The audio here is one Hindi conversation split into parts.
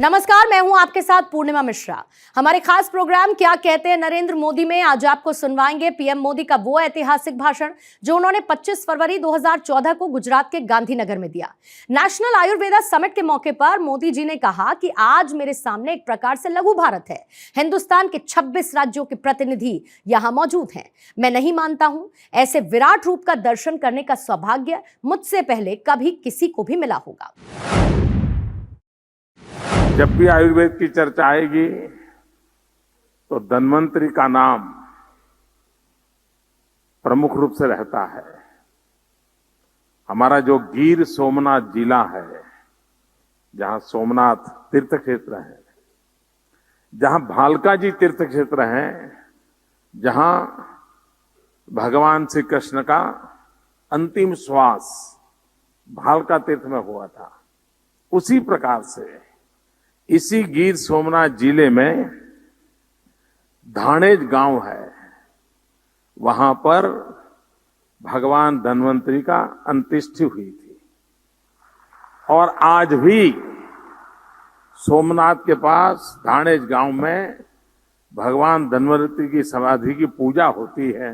नमस्कार, मैं हूं आपके साथ पूर्णिमा मिश्रा। हमारे खास प्रोग्राम क्या कहते हैं नरेंद्र मोदी में आज आपको सुनवाएंगे पीएम मोदी का वो ऐतिहासिक भाषण जो उन्होंने 25 फरवरी 2014 को गुजरात के गांधीनगर में दिया। नेशनल आयुर्वेदा समिट के मौके पर मोदी जी ने कहा कि आज मेरे सामने एक प्रकार से लघु भारत है। हिंदुस्तान के 26 राज्यों के प्रतिनिधि यहां मौजूद हैं। मैं नहीं मानता हूं ऐसे विराट रूप का दर्शन करने का सौभाग्य मुझसे पहले कभी किसी को भी मिला होगा। जब भी आयुर्वेद की चर्चा आएगी तो धन्वंतरी का नाम प्रमुख रूप से रहता है। हमारा जो गिर सोमनाथ जिला है, जहां सोमनाथ तीर्थ क्षेत्र है, जहां भालका जी तीर्थ क्षेत्र है, जहां भगवान श्री कृष्ण का अंतिम श्वास भालका तीर्थ में हुआ था, उसी प्रकार से इसी गिर सोमनाथ जिले में धानेज गांव है। वहां पर भगवान धन्वंतरी का अंत्येष्टि हुई थी और आज भी सोमनाथ के पास धानेज गांव में भगवान धन्वंतरी की समाधि की पूजा होती है।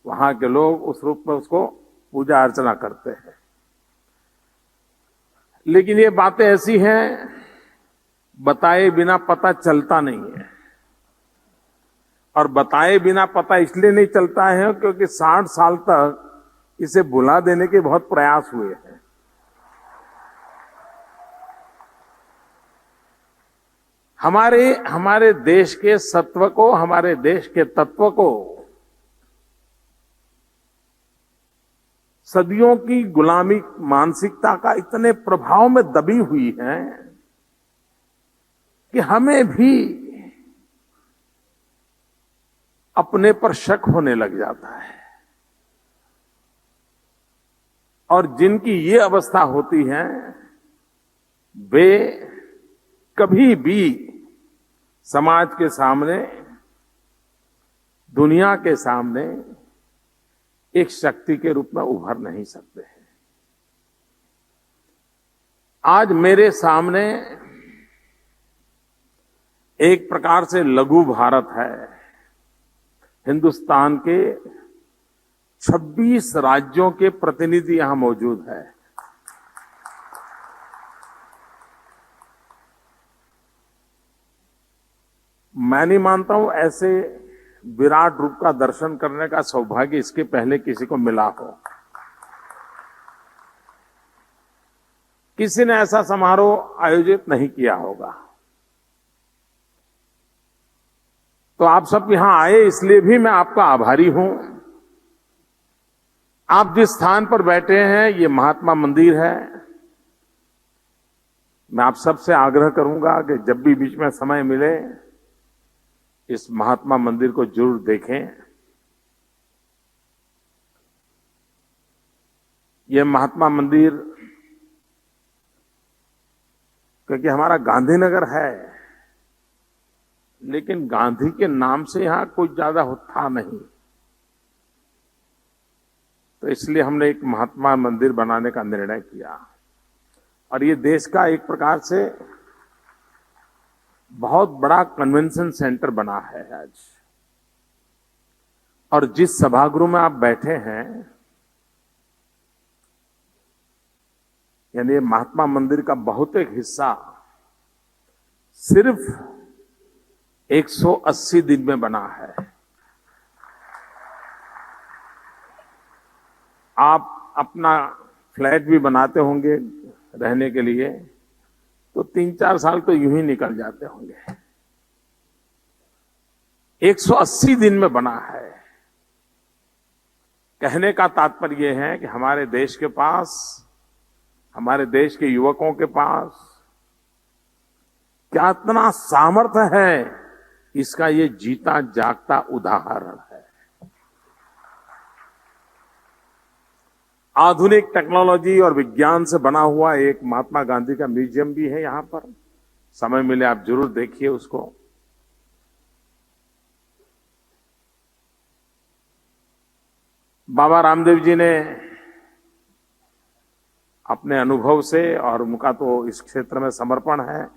वहां के लोग उस रूप में उसको पूजा अर्चना करते हैं। लेकिन ये बातें ऐसी हैं, बताए बिना पता चलता नहीं है। और बताए बिना पता इसलिए नहीं चलता है क्योंकि 60 साल तक इसे भुला देने के बहुत प्रयास हुए हैं। हमारे देश के सत्व को, हमारे देश के तत्व को सदियों की गुलामी मानसिकता का इतने प्रभाव में दबी हुई है कि हमें भी अपने पर शक होने लग जाता है। और जिनकी ये अवस्था होती है वे कभी भी समाज के सामने, दुनिया के सामने एक शक्ति के रूप में उभर नहीं सकते हैं। आज मेरे सामने एक प्रकार से लघु भारत है। हिंदुस्तान के 26 राज्यों के प्रतिनिधि यहां मौजूद है। मैं नहीं मानता हूं ऐसे विराट रूप का दर्शन करने का सौभाग्य इसके पहले किसी को मिला हो। किसी ने ऐसा समारोह आयोजित नहीं किया होगा। तो आप सब यहां आए इसलिए भी मैं आपका आभारी हूं। आप जिस स्थान पर बैठे हैं ये महात्मा मंदिर है। मैं आप सबसे आग्रह करूंगा कि जब भी बीच में समय मिले इस महात्मा मंदिर को जरूर देखें। ये महात्मा मंदिर क्योंकि हमारा गांधीनगर है, लेकिन गांधी के नाम से यहां कुछ ज्यादा था नहीं, तो इसलिए हमने एक महात्मा मंदिर बनाने का निर्णय किया। और ये देश का एक प्रकार से बहुत बड़ा कन्वेंशन सेंटर बना है आज। और जिस सभागृह में आप बैठे हैं, यानी महात्मा मंदिर का बहुत एक हिस्सा सिर्फ 180 दिन में बना है। आप अपना फ्लैट भी बनाते होंगे रहने के लिए, तो 3-4 साल तो यूं ही निकल जाते होंगे। 180 दिन में बना है। कहने का तात्पर्य यह है कि हमारे देश के पास, हमारे देश के युवकों के पास क्या इतना सामर्थ्य है, इसका ये जीता जागता उदाहरण है। आधुनिक टेक्नोलॉजी और विज्ञान से बना हुआ एक महात्मा गांधी का म्यूजियम भी है यहां पर। समय मिले आप जरूर देखिए उसको। बाबा रामदेव जी ने अपने अनुभव से, और उनका तो इस क्षेत्र में समर्पण है,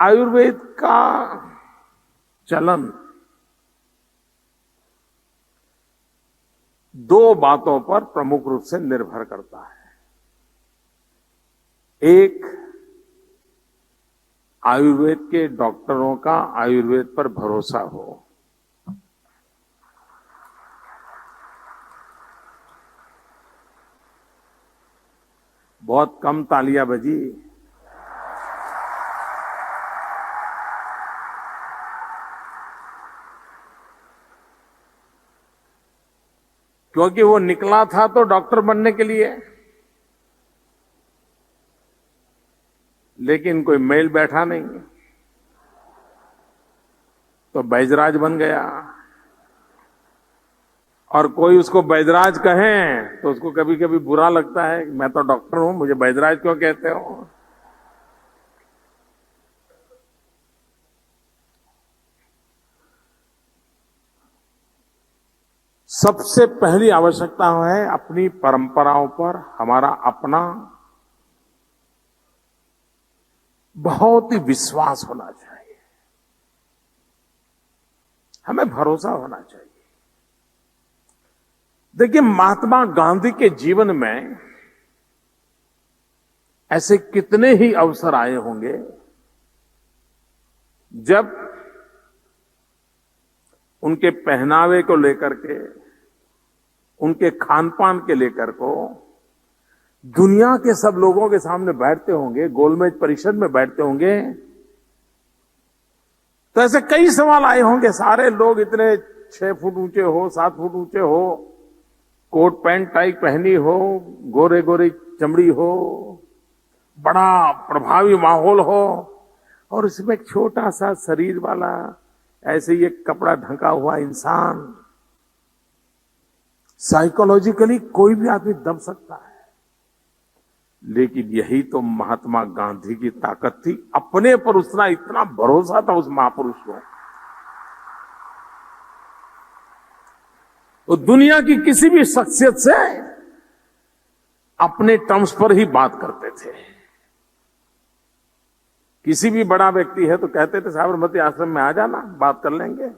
आयुर्वेद का चलन दो बातों पर प्रमुख रूप से निर्भर करता है। एक, आयुर्वेद के डॉक्टरों का आयुर्वेद पर भरोसा हो। बहुत कम तालियां बजी। क्योंकि वो निकला था तो डॉक्टर बनने के लिए, लेकिन कोई मेल बैठा नहीं तो बैजराज बन गया। और कोई उसको बैजराज कहे तो उसको कभी कभी बुरा लगता है, मैं तो डॉक्टर हूं, मुझे बैजराज क्यों कहते हो। सबसे पहली आवश्यकता है अपनी परंपराओं पर हमारा अपना बहुत ही विश्वास होना चाहिए, हमें भरोसा होना चाहिए। देखिए, महात्मा गांधी के जीवन में ऐसे कितने ही अवसर आए होंगे जब उनके पहनावे को लेकर के, उनके खान पान के लेकर को दुनिया के सब लोगों के सामने बैठते होंगे, गोलमेज परिषद में बैठते होंगे, तो ऐसे कई सवाल आए होंगे। सारे लोग इतने 6 फुट ऊंचे हो, 7 फुट ऊंचे हो, कोट पैंट टाई पहनी हो, गोरे गोरे चमड़ी हो, बड़ा प्रभावी माहौल हो, और उसमें एक छोटा सा शरीर वाला ऐसे ही एक कपड़ा ढका हुआ इंसान, साइकोलॉजिकली कोई भी आदमी दब सकता है। लेकिन यही तो महात्मा गांधी की ताकत थी, अपने पर उसका इतना भरोसा था उस महापुरुष को। वो दुनिया की किसी भी शख्सियत से अपने टर्म्स पर ही बात करते थे। किसी भी बड़ा व्यक्ति है तो कहते थे साबरमती आश्रम में आ जाना, बात कर लेंगे।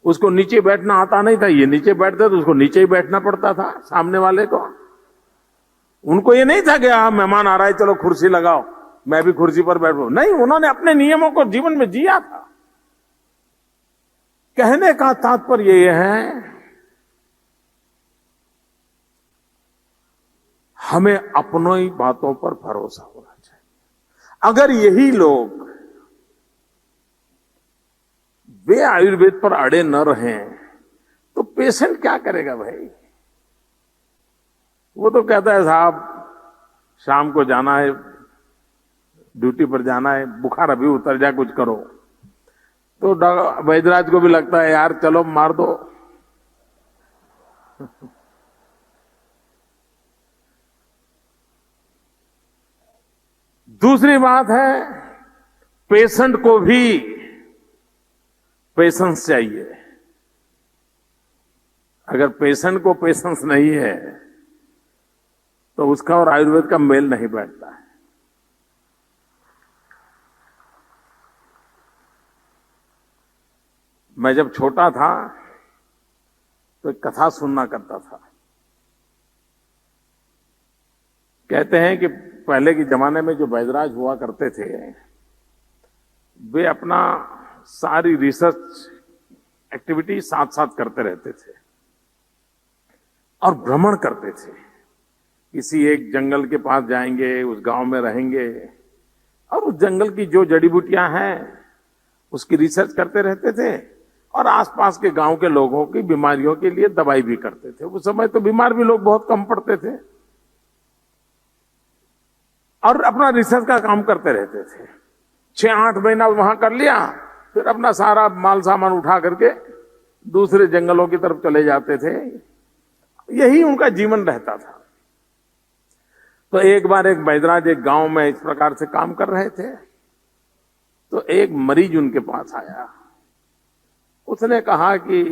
उसको नीचे बैठना आता नहीं था, ये नीचे बैठते तो उसको नीचे ही बैठना पड़ता था सामने वाले को। उनको ये नहीं था कि मेहमान आ रहा है चलो कुर्सी लगाओ मैं भी कुर्सी पर बैठूं, नहीं, उन्होंने अपने नियमों को जीवन में जिया था। कहने का तात्पर्य ये है, हमें अपनों ही बातों पर भरोसा होना चाहिए। अगर यही लोग वे आयुर्वेद पर अड़े न रहें तो पेशेंट क्या करेगा भाई। वो तो कहता है साहब शाम को जाना है, ड्यूटी पर जाना है, बुखार अभी उतर जाए, कुछ करो। तो वैद्यराज को भी लगता है यार चलो मार दो। दूसरी बात है, पेशेंट को भी पेशेंस चाहिए। अगर पेशेंट को पेशेंस नहीं है तो उसका और आयुर्वेद का मेल नहीं बैठता है। मैं जब छोटा था तो एक कथा सुनना करता था। कहते हैं कि पहले के जमाने में जो वैद्यराज हुआ करते थे वे अपना सारी रिसर्च एक्टिविटी साथ साथ करते रहते थे और भ्रमण करते थे। किसी एक जंगल के पास जाएंगे, उस गांव में रहेंगे और उस जंगल की जो जड़ी बूटियां हैं उसकी रिसर्च करते रहते थे और आसपास के गांव के लोगों की बीमारियों के लिए दवाई भी करते थे। उस समय तो बीमार भी लोग बहुत कम पड़ते थे और अपना रिसर्च का काम करते रहते थे। 6-8 महीना वहां कर लिया, फिर अपना सारा माल सामान उठा करके दूसरे जंगलों की तरफ चले जाते थे। यही उनका जीवन रहता था। तो एक बार एक वैद्यराज एक गांव में इस प्रकार से काम कर रहे थे तो एक मरीज उनके पास आया। उसने कहा कि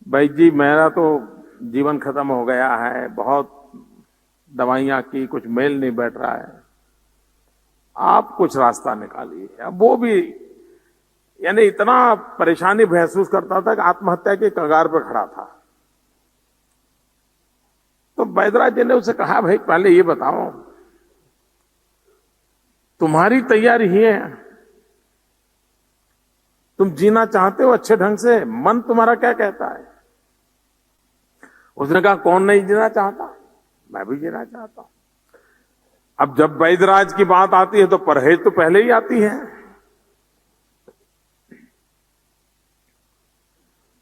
भाई जी मेरा तो जीवन खत्म हो गया है, बहुत दवाइयां की, कुछ मेल नहीं बैठ रहा है, आप कुछ रास्ता निकालिए। अब वो भी यानी इतना परेशानी महसूस करता था कि आत्महत्या के कगार पर खड़ा था। तो बैदराज जी ने उसे कहा, भाई पहले ये बताओ, तुम्हारी तैयारी ही है, तुम जीना चाहते हो अच्छे ढंग से, मन तुम्हारा क्या कहता है? उसने कहा, कौन नहीं जीना चाहता, मैं भी जीना चाहता हूं। अब जब बैदराज की बात आती है तो परहेज तो पहले ही आती है।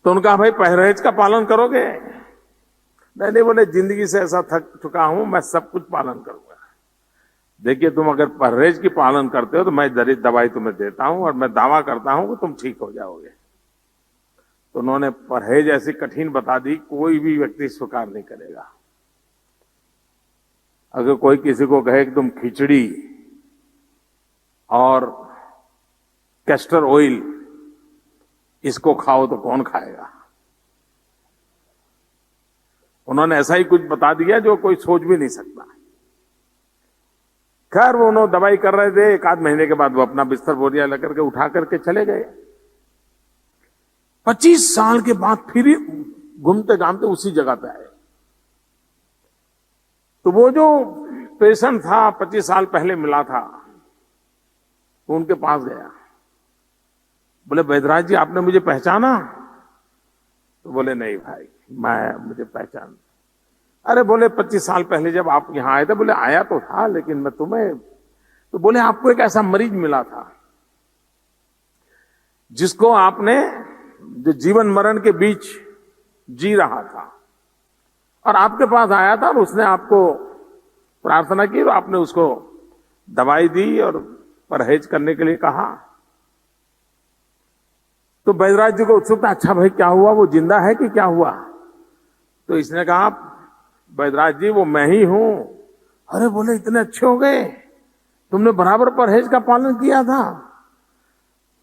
तो उनका, भाई परहेज का पालन करोगे? नहीं, बोले जिंदगी से ऐसा थक चुका हूं, मैं सब कुछ पालन करूंगा। देखिए, तुम अगर परहेज की पालन करते हो तो मैं दवाई तुम्हें देता हूं और मैं दावा करता हूं कि तुम ठीक हो जाओगे। तो उन्होंने परहेज ऐसी कठिन बता दी, कोई भी व्यक्ति स्वीकार नहीं करेगा। अगर कोई किसी को कहे कि तुम खिचड़ी और कैस्टर ऑयल इसको खाओ तो कौन खाएगा? उन्होंने ऐसा ही कुछ बता दिया जो कोई सोच भी नहीं सकता। खैर, वो उन्होंने दवाई कर रहे थे। एक आध महीने के बाद वो अपना बिस्तर बोरिया लेकर के उठा करके चले गए। 25 साल के बाद फिर घूमते घामते उसी जगह पे आए। तो वो जो पेशेंट था 25 साल पहले मिला था, वो उनके पास गया। बोले, बैदराज जी आपने मुझे पहचाना? तो बोले, नहीं भाई, मुझे पहचान। अरे बोले, 25 साल पहले जब आप यहां आए थे, बोले आया तो था, लेकिन मैं तुम्हें। तो बोले, आपको एक ऐसा मरीज मिला था जिसको आपने, जो जीवन मरण के बीच जी रहा था, और आपके पास आया था और उसने आपको प्रार्थना की और आपने उसको दवाई दी और परहेज करने के लिए कहा। तो बैदराज जी को उत्सुकता, अच्छा भाई क्या हुआ, वो जिंदा है कि क्या हुआ? तो इसने कहा, बैदराज जी वो मैं ही हूं। अरे बोले, इतने अच्छे हो गए, तुमने बराबर परहेज का पालन किया था?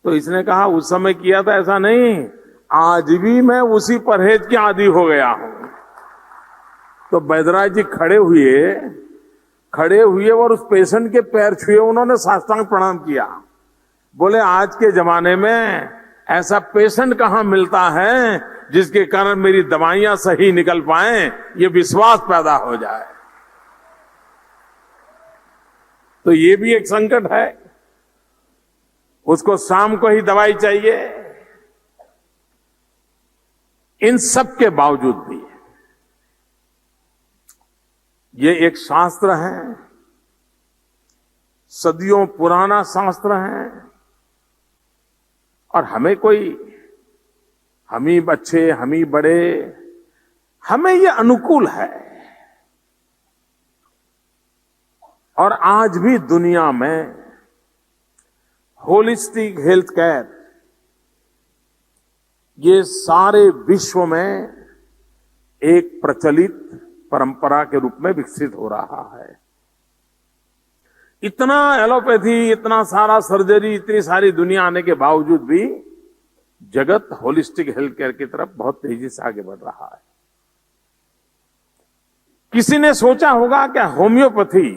तो इसने कहा, उस समय किया था ऐसा नहीं, आज भी मैं उसी परहेज के आदी हो गया हूं। तो बैदराज जी खड़े हुए और उस पेशेंट के पैर छुए, उन्होंने साष्टांग प्रणाम किया। बोले, आज के जमाने में ऐसा पेशेंट कहां मिलता है जिसके कारण मेरी दवाइयां सही निकल पाएं, ये विश्वास पैदा हो जाए। तो ये भी एक संकट है, उसको शाम को ही दवाई चाहिए। इन सब के बावजूद भी ये एक शास्त्र है, सदियों पुराना शास्त्र है, और हमें कोई, हम ही बच्चे, हम ही बड़े, हमें ये अनुकूल है। और आज भी दुनिया में होलिस्टिक हेल्थ केयर ये सारे विश्व में एक प्रचलित परंपरा के रूप में विकसित हो रहा है। इतना एलोपैथी, इतना सारा सर्जरी, इतनी सारी दुनिया आने के बावजूद भी जगत होलिस्टिक हेल्थ केयर की तरफ बहुत तेजी से आगे बढ़ रहा है। किसी ने सोचा होगा कि होम्योपैथी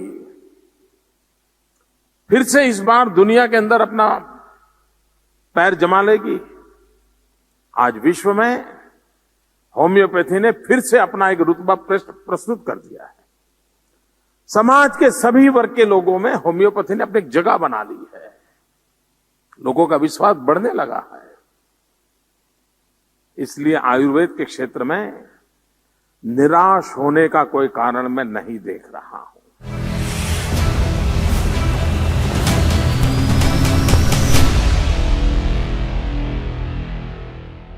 फिर से इस बार दुनिया के अंदर अपना पैर जमा लेगी? आज विश्व में होम्योपैथी ने फिर से अपना एक रुतबा प्रस्तुत कर दिया है। समाज के सभी वर्ग के लोगों में होम्योपैथी ने अपनी जगह बना ली है। लोगों का विश्वास बढ़ने लगा है। इसलिए आयुर्वेद के क्षेत्र में निराश होने का कोई कारण मैं नहीं देख रहा हूं।